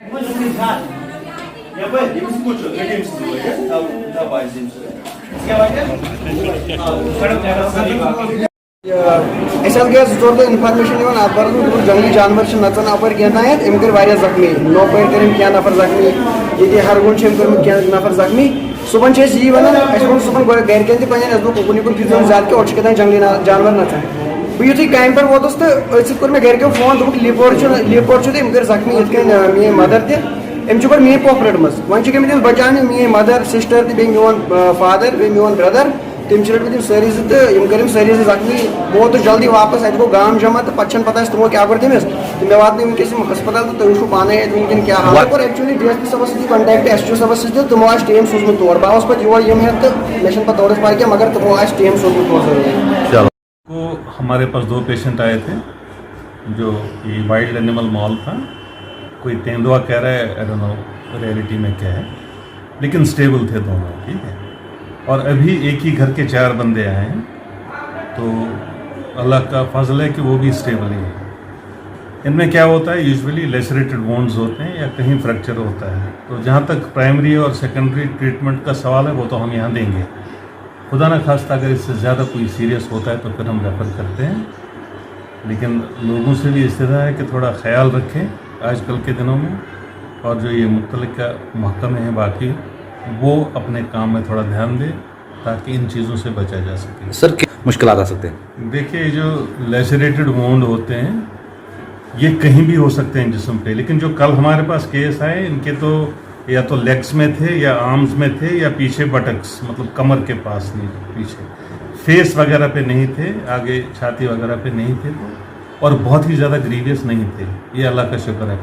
گیا زور دہ انفارمیشن اتبار جنگلی جانور نژان اپر کھانا ام کر زخمی نوپر کر کی نفر زخمی یہ ہرگن کر کی نفر زخمی صبح یہ ونان وون صبح گرکن تہ پہ کن کن پھر زیادہ کہ اور کتان جنگلی جانور نژان بہ یتھے کامہ پہ ووتس تو اتھ کور مے گرکیو فون دپک لیپور ام کر زخمی یت کن میری مدر تہ ام گو میری پوپھ رٹمس ون گئی بچانے میری مدر سسٹر تہ میون فادر بیٚیہِ میون برٛدر تم رٹ ساری تو کرم ساری زخمی بہت ووتُس جلدی واپس اتہ گو گام جمع تو پتہ پتہ تمو کیا کور تمس تو مے واتن ونکس ہسپتال تو تھی وچھو پانے ونکن کیا حال کور ایکچولی ڈی ایس پی صاحبس سۭتۍ کنٹیکٹ ایس ٹی او صاحبس سۭتۍ تمو ٹیم سوزمت تور بہٕ آوُس پتہٕ یور یم ہیٚتھ تہٕ مےٚ چھنہٕ پتہٕ تورٕچ پاے کینٛہہ مگر تمو ٹیم سوزمت تور ضروری کو ہمارے پاس 2 پیشنٹ آئے تھے جو یہ وائلڈ اینیمل مال تھا کوئی تیندوا کہہ رہا ہے آئی ڈونٹ نو ریئلٹی میں کیا ہے لیکن سٹیبل تھے دونوں ٹھیک ہے اور ابھی ایک ہی گھر کے 4 بندے آئے ہیں تو اللہ کا فضل ہے کہ وہ بھی سٹیبل ہی ہیں. ان میں کیا ہوتا ہے یوزولی لیسریٹڈ وونڈز ہوتے ہیں یا کہیں فریکچر ہوتا ہے تو جہاں تک پرائمری اور سیکنڈری ٹریٹمنٹ کا سوال ہے وہ تو ہم یہاں دیں گے. خدا نہ خواستہ اگر اس سے زیادہ کوئی سیریس ہوتا ہے تو پھر ہم ریفر کرتے ہیں لیکن لوگوں سے بھی استدعا ہے کہ تھوڑا خیال رکھیں آج کل کے دنوں میں اور جو یہ متعلقہ محکمے ہیں باقی وہ اپنے کام میں تھوڑا دھیان دیں تاکہ ان چیزوں سے بچا جا سکے. سر کیا مشکلات آ سکتے ہیں؟ دیکھیے جو لیسریٹڈ وونڈ ہوتے ہیں یہ کہیں بھی ہو سکتے ہیں جسم پہ لیکن جو کل ہمارے پاس کیس آئے ان کے تو یا تو لیگس میں تھے یا آرمز میں تھے یا پیچھے بٹکس مطلب کمر کے پاس نہیں پیچھے فیس وغیرہ پہ نہیں تھے آگے چھاتی وغیرہ پہ نہیں تھے اور بہت ہی زیادہ گریویس نہیں تھے. یہ اللہ کا شکر ہے.